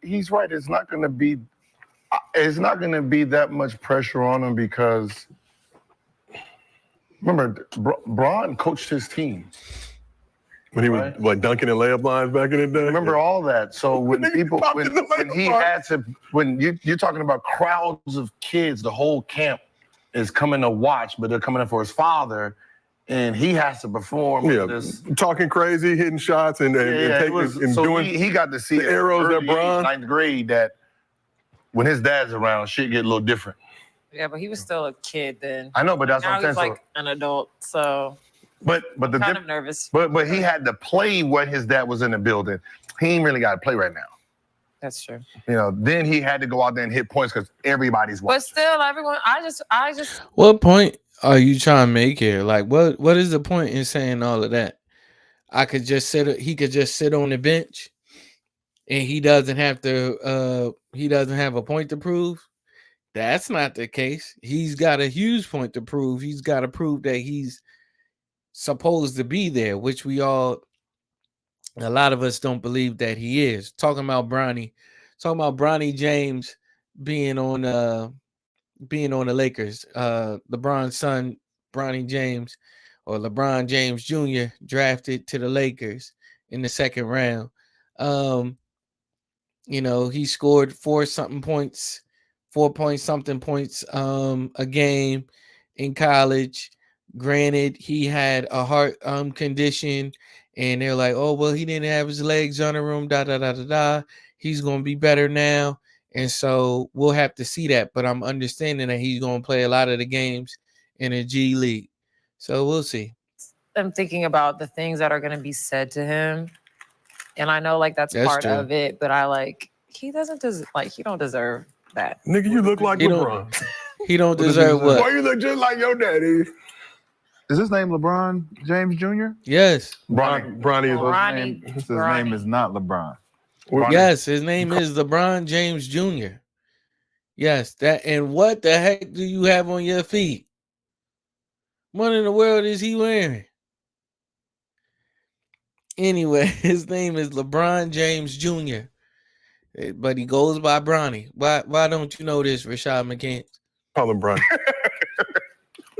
he's right. It's not going to be that much pressure on him because remember, Bron coached his team. When he was like dunking in layup lines back in the day. Remember all that. So when you're talking about crowds of kids, the whole camp is coming to watch, but they're coming in for his father, and he has to perform. This. Talking crazy, hitting shots, and doing. He got to see the arrows that Bron. 9th grade that when his dad's around, shit get a little different. Yeah, but he was still a kid then. I know, but that's now what I'm saying. He's like an adult, so. But the kind of nervous. But he had to play when his dad was in the building. He ain't really got to play right now. That's true. Then he had to go out there and hit points because everybody's watching. But still, everyone, I just. What point are you trying to make here? Like, what is the point in saying all of that? He could just sit on the bench, and he doesn't have to. He doesn't have a point to prove. That's not the case. He's got a huge point to prove. He's got to prove that he's supposed to be there, which a lot of us don't believe that he is. Talking about Bronny James being on the Lakers. LeBron's son, Bronny James, or LeBron James Jr., drafted to the Lakers in the 2nd round. He scored 4-something points, 4-point-something points a game in college. Granted, he had a heart condition, and they're like, oh, well, he didn't have his legs under him, He's going to be better now. And so we'll have to see that. But I'm understanding that he's going to play a lot of the games in a G League. So we'll see. I'm thinking about the things that are going to be said to him. And I know, that's part true. of it. But, he doesn't he don't deserve that. Nigga, you look like LeBron. He don't deserve what? Why you look just like your daddy? Is his name LeBron James Jr.? Yes. Bronny. His name is not LeBron. Yes, his name is LeBron James Jr. Yes, that. And what the heck do you have on your feet? What in the world is he wearing? Anyway, his name is LeBron James Jr., but he goes by Bronny. Why don't you know this, Rashad McCants? Call him Bronny.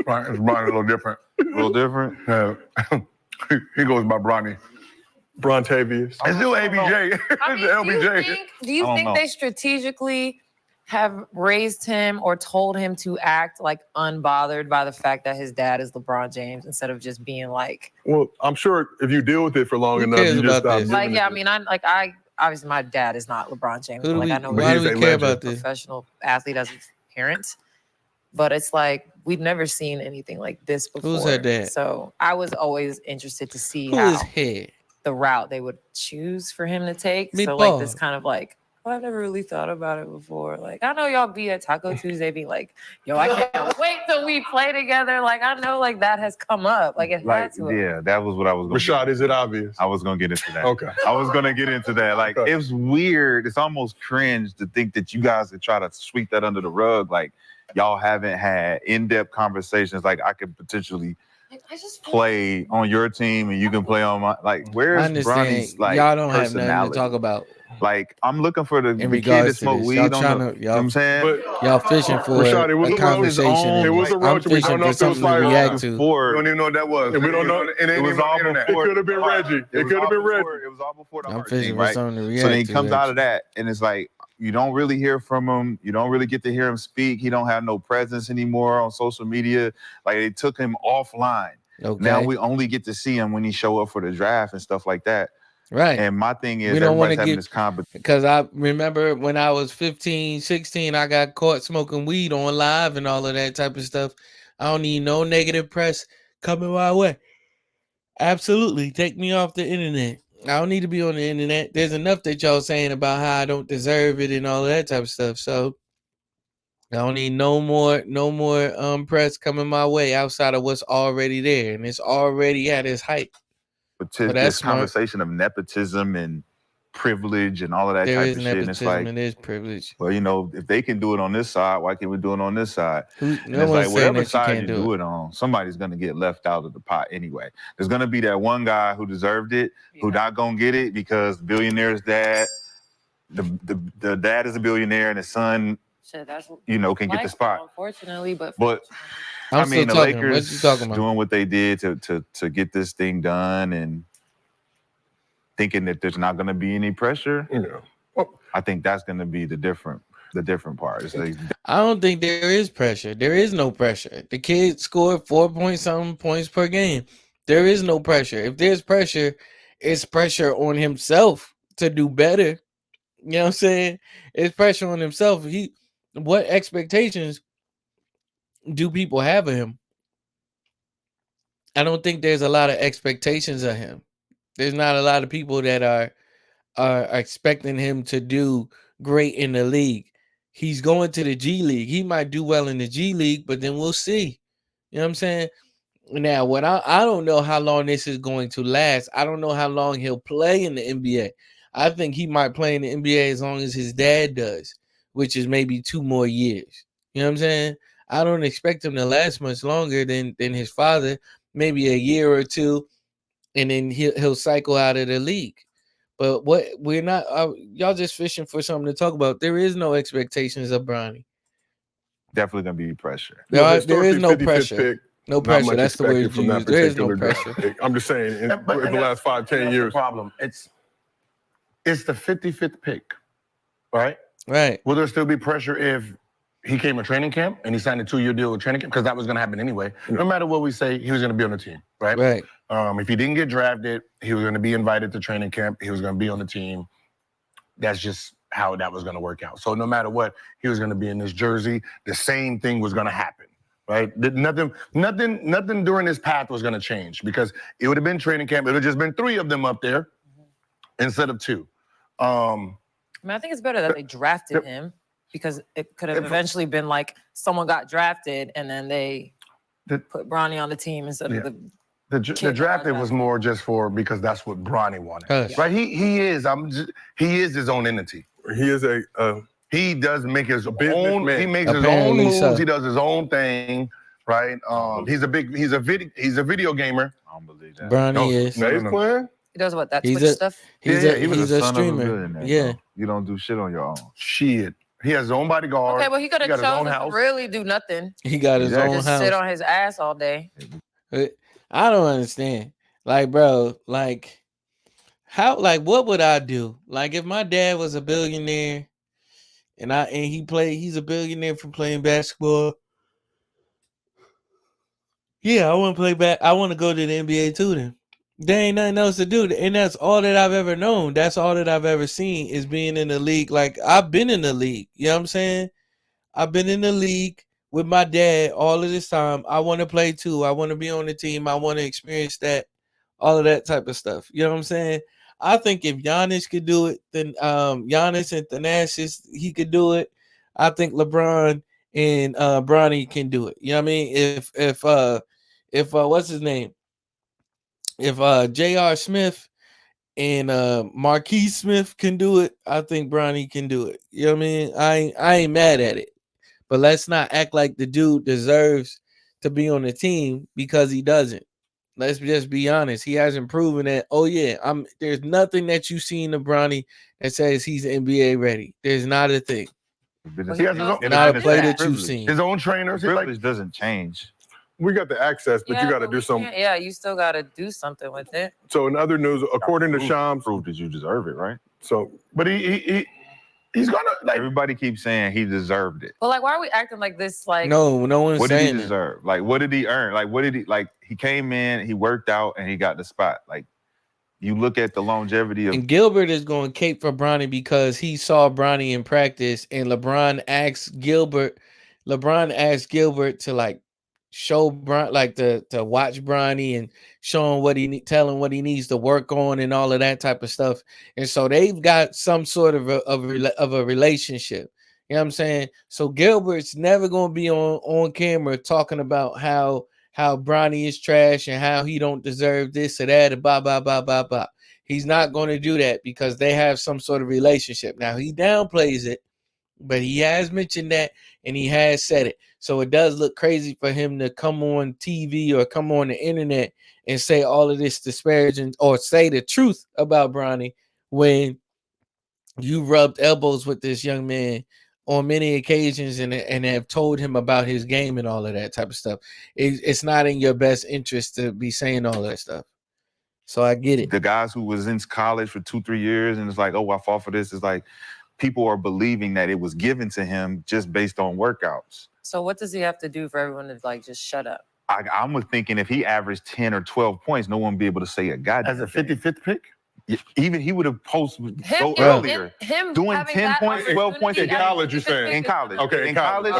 Bronny a little different. A little different? Yeah. He goes by Bronny. Brontavious. It's still ABJ. It's LBJ. Do you think they strategically have raised him or told him to act unbothered by the fact that his dad is LeBron James instead of just being Well, I'm sure if you deal with it for long enough, you just stop. Obviously my dad is not LeBron James. Why do we care about this? Professional athlete as a parent. But it's we've never seen anything like this before. Who's her dad? So I was always interested to see the route they would choose for him to take. So this kind of I've never really thought about it before. I know y'all be at Taco Tuesday being yo, I can't wait till we play together. I know that has come up. It had to. Yeah, that was what I was going Rashad, is it obvious? I was going to get into that. Okay. I was going to get into that. Okay. It's weird. It's almost cringe to think that you guys could try to sweep that under the rug. Y'all haven't had in-depth conversations. I could potentially play on your team and you can play on my where's Bronny's y'all don't have nothing to talk about. I'm looking for the kid that smoke weed you know what I'm saying? But y'all fishing for Rashad, it was a conversation. It was a roach. We don't know if it was fire. We don't even know what that was. And we don't know. It was all before. It could have been Reggie. It could have been Reggie. It was all before the I'm heart fishing thing, for right? something to react So then he to, comes out of that and it's you don't really hear from him. You don't really get to hear him speak. He don't have no presence anymore on social media. They took him offline. Okay. Now we only get to see him when he show up for the draft and stuff like that. Right. And my thing is, we don't want to having this competition. Because I remember when I was 15, 16, I got caught smoking weed on live and all of that type of stuff. I don't need no negative press coming my way. Absolutely. Take me off the internet. I don't need to be on the internet. There's enough that y'all saying about how I don't deserve it and all of that type of stuff. So I don't need no more press coming my way outside of what's already there. And it's already at its height. But this conversation of nepotism and privilege and all of that type of shit. And it's and there's privilege. Well, if they can do it on this side, why can't we do it on this side? No one's saying whatever that you side can't you do it on, somebody's going to get left out of the pot anyway. There's going to be that one guy who deserved it, who not going to get it because billionaire's dad the dad is a billionaire and his son, can get the spot. Unfortunately, but I mean, the Lakers what you talking about? doing what they did to get this thing done and thinking that there's not going to be any pressure. I think that's going to be the different part. It's like, I don't think there is pressure. There is no pressure. The kid scored 4-point-something points per game. There is no pressure. If there's pressure, it's pressure on himself to do better. You know what I'm saying? It's pressure on himself. What expectations do people have of him? I don't think there's a lot of expectations of him. There's not a lot of people that are expecting him to do great in the league. He's going to the G League. He might do well in the G League, but then we'll see. You know what I'm saying? Now, what I don't know how long this is going to last. I don't know how long he'll play in the NBA. I think he might play in the NBA as long as his dad does, which is maybe 2 more years. You know what I'm saying? I don't expect him to last much longer than his father, maybe a year or two, and then he'll cycle out of the league. But what we're not, y'all just fishing for something to talk about. There is no expectations of Bronny. Definitely gonna be pressure. There is no pressure. Pick, no pressure. That's the word you use. There is no pressure. I'm just saying, in the last 5-10 years. The problem. It's the 55th pick, right? Right. Will there still be pressure if he came to training camp and he signed a 2-year deal with training camp? Because that was going to happen anyway. No matter what we say, he was going to be on the team, right? Right. If he didn't get drafted, he was going to be invited to training camp. He was going to be on the team. That's just how that was going to work out. So no matter what, he was going to be in this jersey. The same thing was going to happen, right? Nothing during his path was going to change because it would have been training camp. It would have just been 3 of them up there instead of 2. I think it's better that they drafted him because it could have eventually been like someone got drafted and then they put Bronny on the team instead of the drafted was more just because that's what Bronny wanted, right? He is his own entity. He is he does make his own. Man. He makes his own moves. He does his own thing, right? He's a video gamer. I don't believe that. Bronny is. Playing? He does what? That Twitch stuff? He was a streamer. Yeah. You don't do shit on your own. Shit. He has his own bodyguard. Okay, well, he could have chosen to really do nothing. He got his own just house. Sit on his ass all day. I don't understand. Like, bro, like, what would I do? Like, if my dad was a billionaire and he's a billionaire for playing basketball. Yeah, I want to play back. I want to go to the NBA too then. There ain't nothing else to do. And that's all that I've ever known. That's all that I've ever seen is being in the league. Like, I've been in the league. You know what I'm saying? I've been in the league with my dad all of this time. I want to play too. I want to be on the team. I want to experience that. All of that type of stuff. You know what I'm saying? I think if Giannis could do it, then Giannis and Thanasis, he could do it. I think LeBron and Bronny can do it. You know what I mean? If what's his name? If J.R. Smith and Marquise Smith can do it, I think Bronny can do it. You know what I mean? I ain't mad at it. But let's not act like the dude deserves to be on the team because he doesn't. Let's just be honest. He hasn't proven that. Oh yeah, there's nothing that you see in the Bronny that says he's NBA ready. There's not a thing. He has not a play that you've seen. His own trainers. Privilege doesn't change. We got the access, but you got to do something. Yeah, you still got to do something with it. So in other news, according to Shams, prove that you deserve it, right? So, but he's gonna like. Everybody keeps saying he deserved it. Well, like, why are we acting like this? Like, no one's what saying did he deserve? Like, what did he earn? Like, what did he like? He came in, he worked out, and he got the spot. Like, you look at the longevity of. And Gilbert is going cape for Bronny because he saw Bronny in practice, and LeBron asked Gilbert to like show Bron like to watch Bronny and show him tell him what he needs to work on and all of that type of stuff. And so they've got some sort of a relationship. You know what I'm saying? So Gilbert's never going to be on camera talking about how Bronny is trash and how he don't deserve this or that and blah, blah, blah, blah, blah. He's not going to do that because they have some sort of relationship. Now, he downplays it, but he has mentioned that and he has said it. So it does look crazy for him to come on TV or come on the internet and say all of this disparaging or say the truth about Bronny when you rubbed elbows with this young man on many occasions and have told him about his game and all of that type of stuff. It's not in your best interest to be saying all that stuff. So I get it. The guys who was in college for 2-3 years and it's like, oh, I fought for this. It's like people are believing that it was given to him just based on workouts. So what does he have to do for everyone to like just shut up? I'm thinking if he averaged 10 or 12 points, no one would be able to say a goddamn as a 55th pick. Even he would have posted earlier. Him doing 10 points, 12 points in college, you're saying? In college. Okay, in college,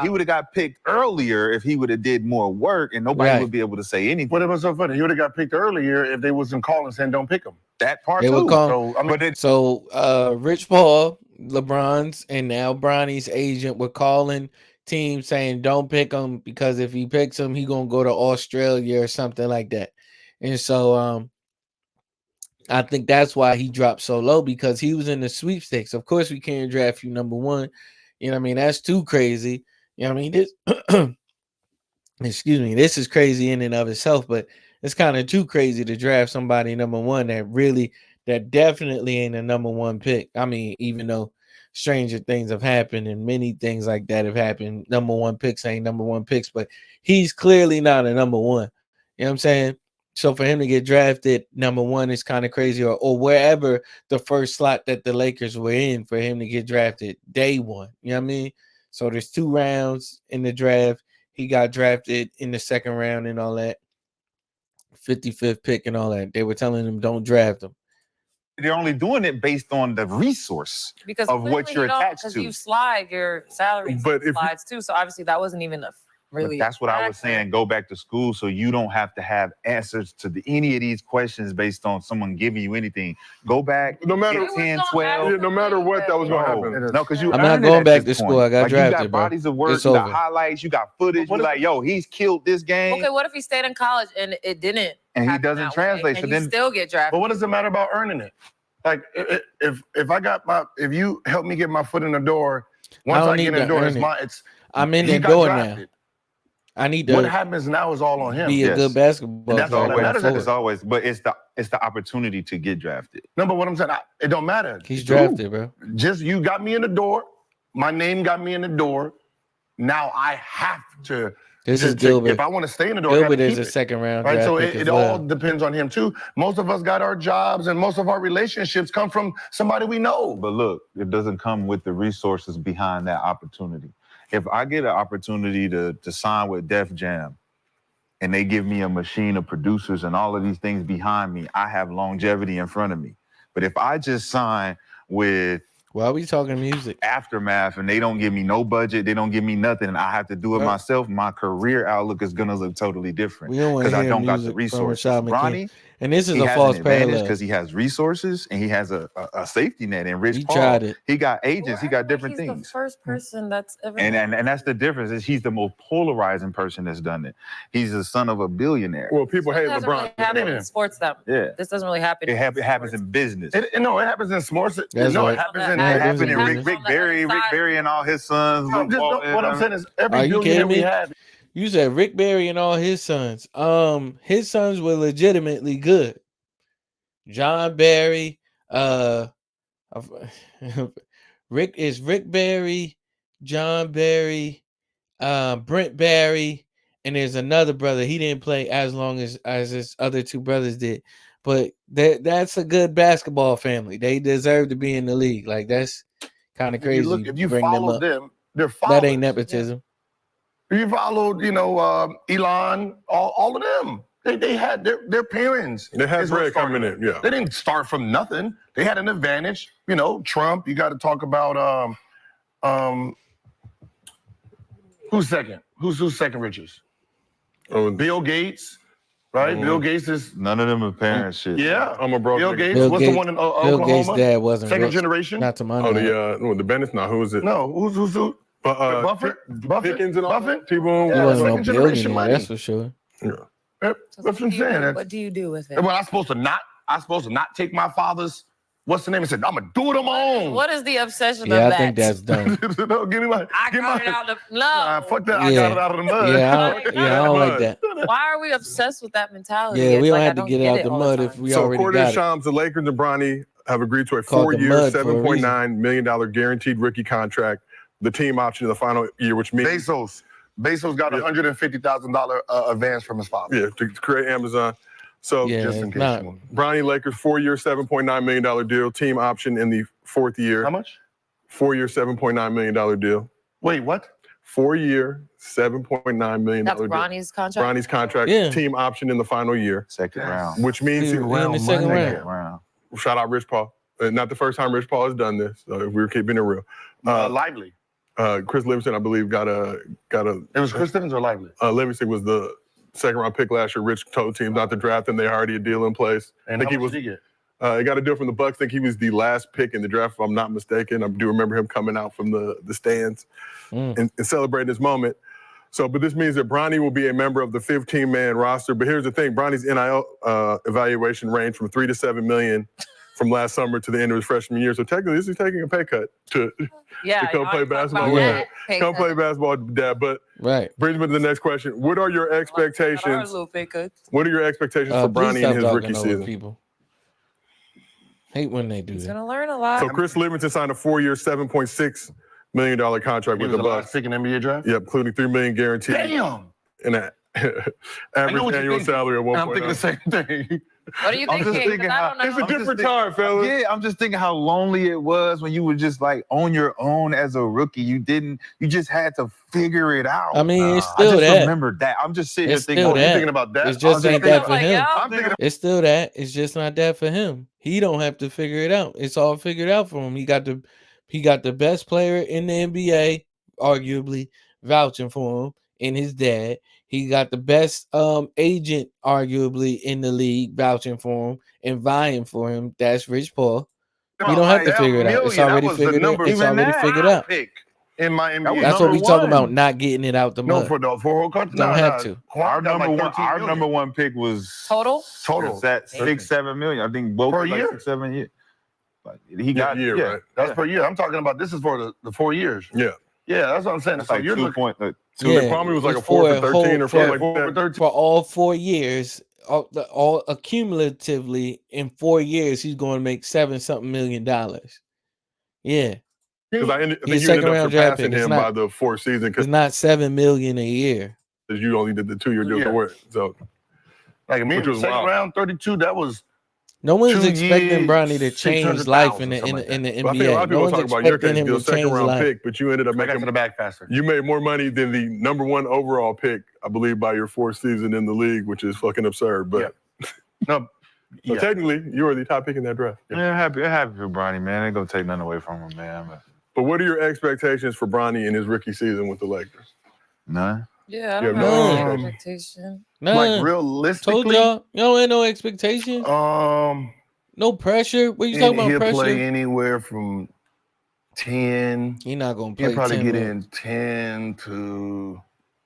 he would have got picked earlier if he would have did more work, and nobody would be able to say anything. But it was so funny. He would have got picked earlier if they wasn't calling saying don't pick him. That part they too. Would call, Rich Paul, LeBron's, and now Bronny's agent were calling teams saying don't pick him because if he picks him, he gonna go to Australia or something like that. And so I think that's why he dropped so low, because he was in the sweepstakes. Of course, we can't draft you number one. You know what I mean? That's too crazy. You know what I mean? This excuse me, this is crazy in and of itself, but it's kind of too crazy to draft somebody number one that definitely ain't a number one pick. I mean, even though stranger things have happened and many things like that have happened, number one picks ain't number one picks, but he's clearly not a number one. You know what I'm saying? So for him to get drafted number one is kind of crazy, or wherever the first slot that the Lakers were in, for him to get drafted day one. You know what I mean? So there's 2 rounds in the draft. He got drafted in the second round and all that. 55th pick and all that. They were telling him don't draft him. They're only doing it based on the resource because of what you're attached to. Because you slide your salary slides too. So obviously that wasn't even really. But that's what I was saying. Go back to school so you don't have to have answers to any of these questions based on someone giving you anything. Go back. No matter 10, 12. No matter what, that was going to happen. No, because I'm not going back to school. I got drafted, you got bodies of work, you got highlights, you got footage. You're like, yo, he's killed this game. Okay, what if he stayed in college and it didn't? And he doesn't translate. So then still get drafted. But what does it matter about earning it? Like if you help me get my foot in the door, once I get in the door, I'm in the door now. I need to. What happens now is all on him. Be a good basketball. That's all that matters. It's always, but it's the opportunity to get drafted. No, but what I'm saying, it don't matter. He's drafted, bro. Just you got me in the door. My name got me in the door. Now I have to. This is Gilbert. If I want to stay in the door, Gilbert is a second round. Right, so it all depends on him too. Most of us got our jobs, and most of our relationships come from somebody we know. But look, it doesn't come with the resources behind that opportunity. If I get an opportunity to sign with Def Jam and they give me a machine of producers and all of these things behind me, I have longevity in front of me. But if I just sign with why are we talking music? Aftermath, and they don't give me no budget, they don't give me nothing, and I have to do it myself, my career outlook is gonna look totally different because I don't got the resources. Bronny, and this is a false parallel because he has resources and he has a safety net. And Rich Paul, tried it. He got agents, he got different things. He's the first person that's ever and that's the difference. Is he's the most polarizing person that's done it. He's the son of a billionaire. Well, people hate LeBron. Really happen in sports, though. Yeah, this doesn't really happen. It happens in business. It happens in sports. It happens in Rick Barry and all his sons. What I'm saying is every billionaire we have. You said Rick Barry and all his sons. His sons were legitimately good. John Barry, Rick Barry, John Barry, Brent Barry, and there's another brother. He didn't play as long as his other 2 brothers did. But that's a good basketball family. They deserve to be in the league. Like, that's kind of crazy. If you follow them, they're that ain't nepotism. If you followed, Elon, all of them. They had their parents. They had bread coming in, yeah. They didn't start from nothing. They had an advantage. Trump, you got to talk about who's second? Who's second richest? Bill Gates, right? Bill Gates is... None of them are parents shit. Yeah. I'm a broke Bill Gates. What's the one in Oklahoma? Bill Gates' dad wasn't second rich. generation? Not to my knowledge. The Bennett's not. Who is it? No, who's Buffett? Pickens and all Buffett? T-Bone? He wasn't no billionaire, that's for sure. Yeah. That's what I'm saying. What do you do with it? Well, I'm supposed to not take my father's, what's the name? I said, I'm going to do it on my own. What is the obsession of that? that? I think that's dumb. No, give me my... I got it out of the... fuck that. I got it out of the mud. Yeah, I don't like that. Why are we obsessed with that mentality? Yeah, we don't have to get it out the mud if we already got it. So, according to Shams, the Lakers and Bronny have agreed to a Called the 4-year, mud for a reason. $7.9 million guaranteed rookie contract, the team option in the final year, which means Bezos got $150,000 advance from his father. Yeah, to create Amazon. So just in case. Bronny Lakers 4-year, $7.9 million deal, team option in the 4th year. How much? 4-year, $7.9 million deal. Wait, what? 4-year, $7.9 million. That's Bronny's contract. Bronny's contract, team option in the final year. Second round. Which means in the second round. Shout out Rich Paul. Not the first time Rich Paul has done this. So we're keeping it real. Lively. Chris Livingston, I believe, got a. It was Chris Livingston or Lively? Livingston was the second round pick last year. Rich told teams not to draft him. They already a deal in place. And how much did he get? He got a deal from the Bucks. I think he was the last pick in the draft, if I'm not mistaken. I do remember him coming out from the stands and celebrating this moment. So, but this means that Bronny will be a member of the 15-man roster. But here's the thing: Bronny's NIL evaluation ranged from $3 to $7 million from last summer to the end of his freshman year. So technically, this is taking a pay cut to come play basketball. Come play basketball, Dad. But brings me to the next question: what are your expectations? What are your expectations for Bronny in his rookie season? People hate when they do that. He's gonna learn a lot. So Chris Livingston signed a 4-year, $7.6 million contract with the Bucks. Pick an NBA draft. Yep, including $3 million guaranteed. Damn. And that average annual salary of 1.0. I'm thinking the same thing. What are you thinking? It's a different time, fellas. Yeah, I'm just thinking how lonely it was when you were just like on your own as a rookie. You just had to figure it out. I mean, it's still I just that. remember that. I'm just sitting It's there still thinking that. about that. It's just not that for him. I'm It's still that. It's just not that for him. He don't have to figure it out. It's all figured out for him. He got the best player in the NBA, arguably, vouching for him, and his dad. He got the best agent, arguably, in the league, vouching for him and vying for him. That's Rich Paul. You don't have to figure it out. It's already figured out. It's already figured out. In my NBA. That's what we talking about, not getting it out the mud. No, for the whole country. Don't have to. Our number one pick was total. That 6-7 million. I think both per year. 6-7 years. But he got right? That's per year. I'm talking about this is for the 4 years. Yeah. Yeah, that's what I'm saying. That's So like you're 2 looking. point. It probably was like a 4 for 13 or something like that. For all 4 years, all accumulatively in 4 years, he's going to make $7-something million. Yeah. Because I think you ended up surpassing him by the 4th season. It's not $7 million a year. Because you only did the 2-year deal to work. So, like me, second round 32. That was. No one's expecting Bronny to change life in the NBA. Well, I think a lot of people talk about your case, your second round pick, but you ended up making the back faster. You made more money than the number 1 overall pick, I believe, by your 4th season in the league, which is fucking absurd. But technically, you were the top pick in that draft. Yeah, happy for Bronny, man. Ain't gonna take nothing away from him, man. But what are your expectations for Bronny in his rookie season with the Lakers? None. Yeah, I don't have any expectation. Like realistically, told y'all ain't no expectation. No pressure. What you talking about? He'll pressure? Play anywhere from 10. He's not gonna play. He'll probably 10 get minutes. in 10 to.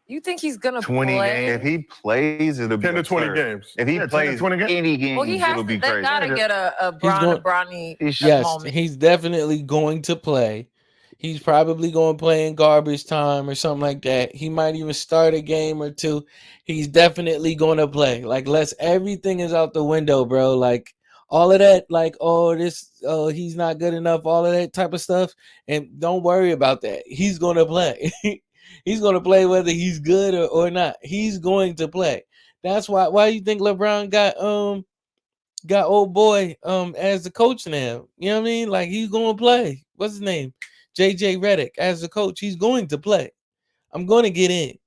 You think he's gonna 20 play? games? If he plays, it'll be 10 to 20 absurd. games. If he plays 20 games? any games, Well, he has it'll to. be They crazy. gotta get a Bronny. Yes, moment. he's definitely going to play. He's probably going to play in garbage time or something like that. He might even start a game or two. He's definitely going to play. Like, everything is out the window, bro. Like, all of that, like, he's not good enough, all of that type of stuff. And don't worry about that. He's going to play. He's going to play whether he's good or not. He's going to play. That's why you think LeBron got old boy as the coach now. You know what I mean? Like, he's going to play. What's his name? JJ Redick as the coach. He's going to play. I'm going to get in.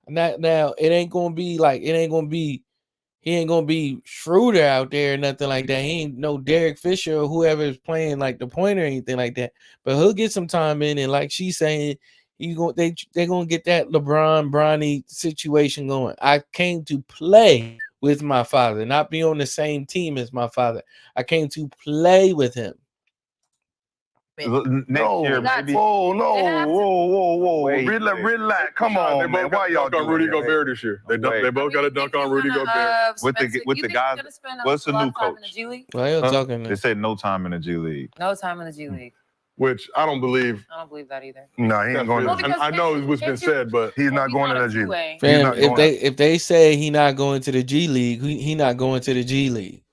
Now it ain't going to be like, he ain't going to be Schroeder out there or nothing like that. He ain't no Derek Fisher or whoever is playing like the point or anything like that. But he'll get some time in, and like she's saying, they're going to get that LeBron Bronny situation going. I came to play with my father, not be on the same team as my father. I came to play with him. Next year, maybe. Whoa. Wait, relax. Come on, man. Why y'all on Rudy Gobert this year? They both got to dunk on Rudy Gobert. With the guys. What's the new coach? Why y'all talking? They said no time in the G League. No time in the G League. Which I don't believe. I don't believe that either. No, he ain't going. I know what's been said, but he's not going to the G League. Fam, if they say he not going to the G League, he not going to the G League.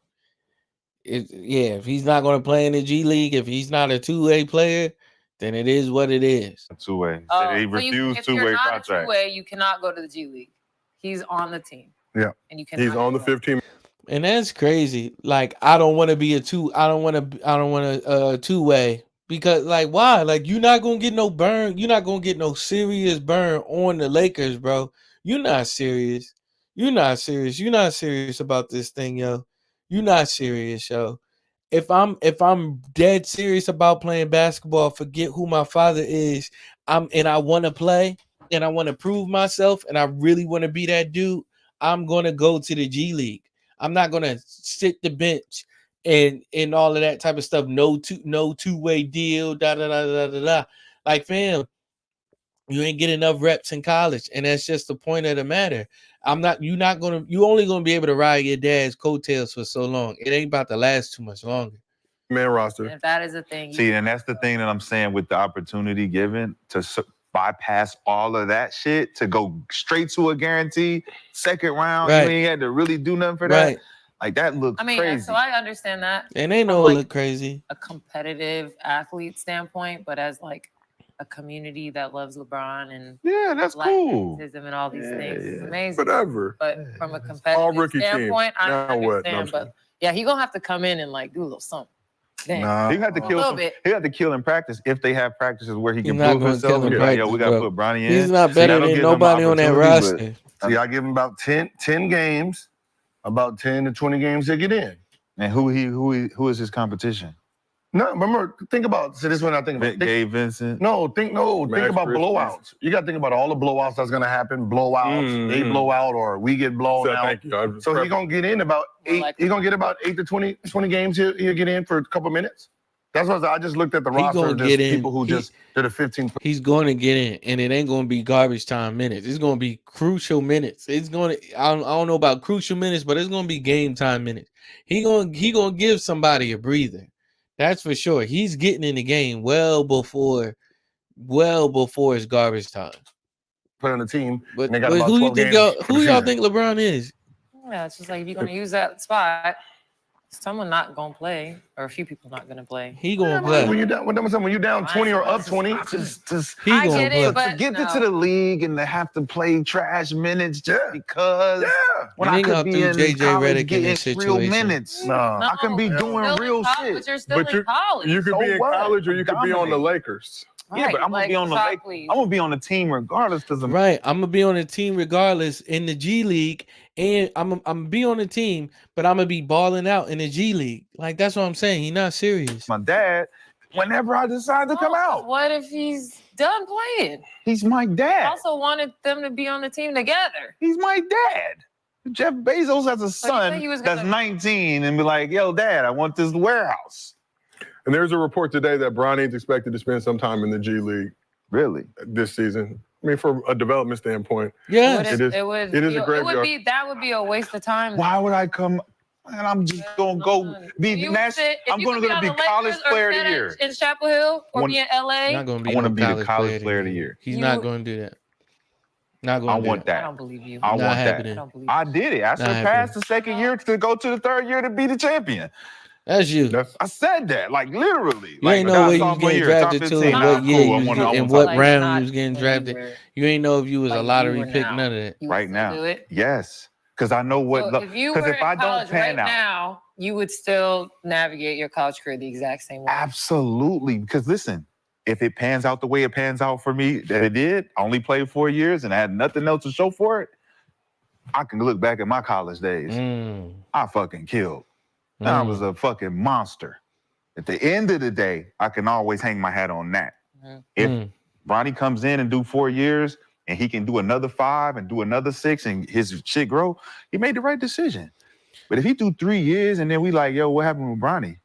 if he's not going to play in the G League, if he's not a two-way player, then it is what it is. Two-way. Oh, He refused if you're two-way not contract. a two-way, you cannot go to the G League. He's on the team. Yeah. And you cannot. He's on the 15. And that's crazy. Like, I don't want to be a two-way because, like, why? Like, you're not gonna get no burn. You're not gonna get no serious burn on the Lakers, bro. You're not serious. You're not serious. You're not serious about this thing, yo. You're not serious, yo. If I'm dead serious about playing basketball, forget who my father is. And I want to play and I want to prove myself and I really want to be that dude. I'm gonna go to the G League. I'm not gonna sit the bench and all of that type of stuff. No two-way deal. Da da da da da da. Like, fam, you ain't get enough reps in college, and that's just the point of the matter. You only gonna be able to ride your dad's coattails for so long. It ain't about to last too much longer. Man roster. And if that is a thing. See, and that's the thing that I'm saying with the opportunity given to bypass all of that shit to go straight to a guarantee second round. Right. You ain't had to really do nothing for that. Right. Like, that looks crazy. So I understand that. And they know it look crazy. A competitive athlete standpoint, but as like a community that loves LeBron and that's cool. And all these things. It's amazing. Whatever. But from a competitive standpoint, I understand. But yeah, he gonna have to come in and like do a little something. Nah. He had to kill He had to kill in practice if they have practices where he can not prove gonna himself. kill in Be like, yo, practice, we gotta bro. put Bronny in. He's not better than nobody on that roster. See, I give him about 10 games, about 10 to 20 games to get in. And who is his competition? No, remember, think about, so this one I think about. Gabe Vincent? Think about blowouts. You got to think about all the blowouts that's going to happen. Blowouts, they blow out, or we get blown out. Thank you. So he's going to get in about 8, he's going to get about 8 to 20 games he'll get in for a couple minutes. That's what I just looked at the roster of just people who just did a 15. He's going to get in, and it ain't going to be garbage time minutes. It's going to be crucial minutes. It's going to, I don't know about crucial minutes, but it's going to be game time minutes. He going to give somebody a breather. That's for sure. He's getting in the game well before it's garbage time. Put on the team. But who y'all think LeBron is? Yeah, it's just like if you're gonna use that spot, someone not gonna play, or a few people not gonna play. He gonna play. When you're down 20 or up 20, he gonna play. But to get into the league and to have to play trash minutes just because when I could be in JJ college Redick in this getting real situation. minutes. No. I can be doing real shit. But you're still in college. You could be in college or you could be on the Lakers. Yeah, but I'm gonna be on the I'm gonna be on the team regardless. I'm gonna be on the team regardless in the G League, and I'm gonna be on the team, but I'm gonna be balling out in the G League. Like, that's what I'm saying. He's not serious. My dad, whenever I decide to come out. What if he's done playing? He's my dad. I also wanted them to be on the team together. He's my dad. Jeff Bezos has a son that's 19 and be like, yo, Dad, I want this warehouse. And there's a report today that Bronny's expected to spend some time in the G League. Really? This season. I mean, from a development standpoint. Yeah. It is a graveyard. That would be a waste of time. Why would I come? And I'm just gonna go be national. I'm gonna be college player of the year in Chapel Hill or be in LA. Not gonna be I want to be the college player of the year. He's not going to do that. Not going. I want that. I don't believe you. I want that. I did it. I surpassed the second year to go to the third year to be the champion. That's you. I said that, like, literally. You ain't know where you was getting drafted to, and what year you was and what round you was getting drafted. You ain't know if you was a lottery pick, none of that. Right now, yes, because I know what. Because if I don't pan out now, you would still navigate your college career the exact same way. Absolutely, because listen, if it pans out the way it pans out for me that it did, I only played 4 years and I had nothing else to show for it. I can look back at my college days. I fucking killed. I was a fucking monster. At the end of the day, I can always hang my hat on that. If Bronny comes in and do 4 years and he can do another 5 and do another 6 and his shit grow, he made the right decision. But if he do 3 years and then we like, yo, what happened with Bronny?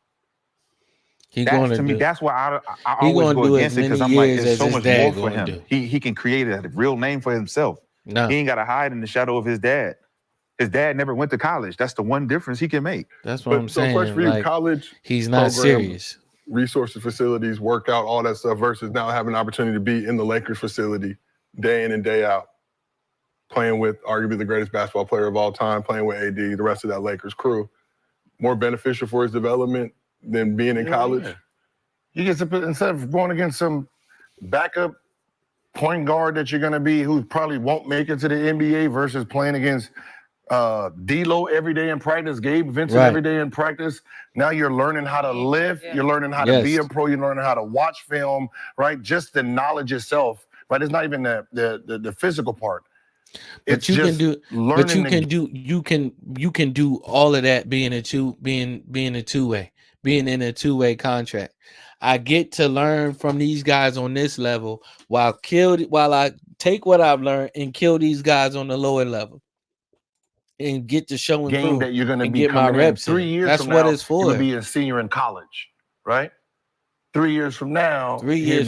That's why I always go against it, because I'm like, there's so much more for him. He can create a real name for himself. He ain't got to hide in the shadow of his dad. His dad never went to college. That's the one difference he can make. That's what I'm saying. So, question for you, like, college, he's not serious. Resources, facilities, workout, all that stuff, versus now having an opportunity to be in the Lakers facility day in and day out, playing with arguably the greatest basketball player of all time, playing with AD, the rest of that Lakers crew. more beneficial for his development than being in college? Yeah. You get to, instead of going against some backup point guard that you're going to be who probably won't make it to the NBA versus playing against D-Lo every day in practice, Gabe Vincent every day in practice. Now you're learning how to lift, you're learning how to be a pro, you're learning how to watch film, right? Just the knowledge itself, right? It's not even the physical part. But you can do all of that being in a two-way contract. I get to learn from these guys on this level while I take what I've learned and kill these guys on the lower level and get to show and game prove that you're going to be get my coming reps in 3 years That's from what now, it's for. You'll be a senior in college, right? 3 years from now, he's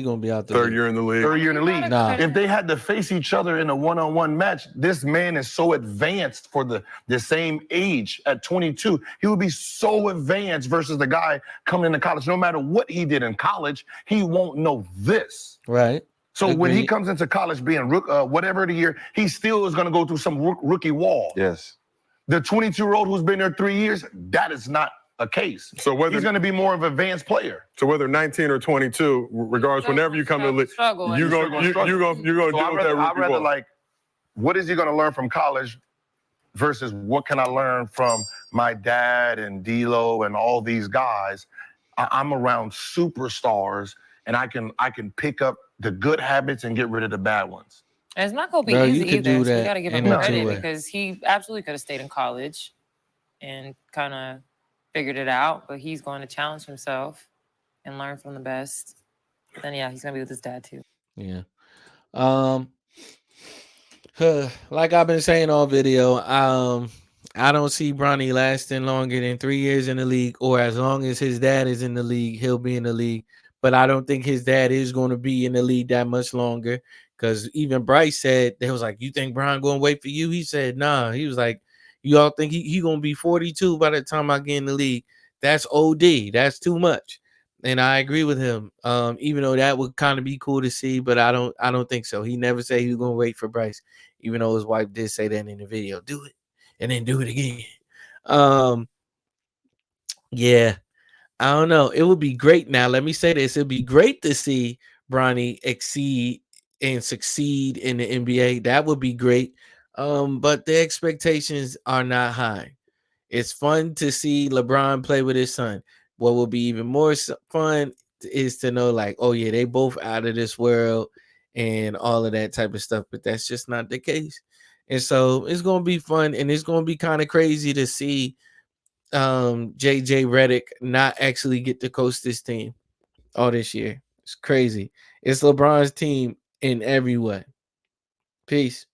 gonna be out the third year in the league. Third year in the league. Nah. If they had to face each other in a one-on-one match, this man is so advanced for the same age at 22. He would be so advanced versus the guy coming into college. No matter what he did in college, he won't know this. Right. So when he comes into college being whatever the year, he still is going to go through some rookie wall. Yes. The 22-year-old who's been there 3 years, that is not a case. So whether he's going to be more of an advanced player. So whether 19 or 22, regardless, whenever you come to the league, you're gonna deal with that rookie I'd rather wall. like, what is he going to learn from college versus what can I learn from my dad and D-Lo and all these guys? I'm around superstars, and I can pick up the good habits and get rid of the bad ones. And it's not going to be easy either. So we got to give him credit because he absolutely could have stayed in college and kind of figured it out, but he's going to challenge himself and learn from the best. Then he's gonna be with his dad too. Yeah. Like I've been saying all video, I don't see Bronny lasting longer than 3 years in the league, or as long as his dad is in the league, he'll be in the league. But I don't think his dad is going to be in the league that much longer, because even Bryce said, they was like, you think Bron going to wait for you? He said, nah. He was like, you all think he going to be 42 by the time I get in the league? That's OD. That's too much. And I agree with him. Even though that would kind of be cool to see, but I don't think so. He never said he was going to wait for Bryce, even though his wife did say that in the video. Do it and then do it again. Yeah. I don't know. It would be great. Now, let me say this. It'd be great to see Bronny exceed and succeed in the NBA. That would be great. But the expectations are not high. It's fun to see LeBron play with his son. What will be even more fun is to know, like, oh, yeah, they both out of this world and all of that type of stuff. But that's just not the case. And so it's going to be fun, and it's going to be kind of crazy to see JJ Redick not actually get to coach this team all this year. It's crazy. It's LeBron's team in every way. Peace.